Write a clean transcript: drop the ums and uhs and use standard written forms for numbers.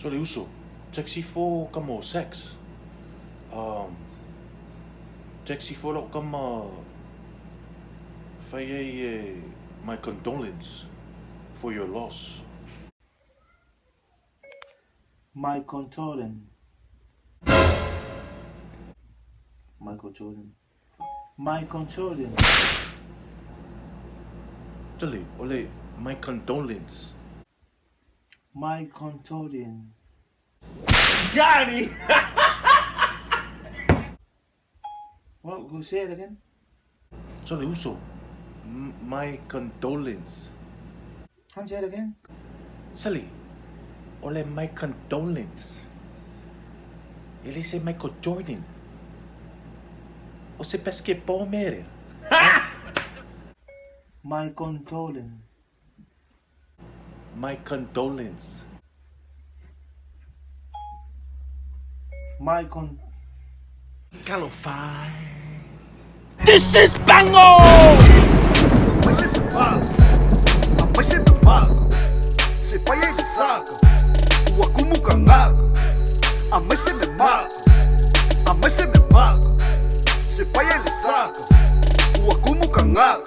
So le uso. Sexy fo kamo sex. Sexy fo lo kama fai my condolence for your loss. My condolences. Michael Jordan. My condolences. Tali, ole my condolence. My condolences. Got it! What? Go say it again. So le uso. My condolence. Can you say it again? Sally, ole my condolence. Ele say Michael Jordan. O se basketball mere. My condolences. My condolence. My con. Calify. This is Bango! Amoy se me mago, amoy se me mago. Se falla y le saca, uakumu kangago. Amoy se me mago, amoy se me mago. Se falla y le saca, uakumu kangago.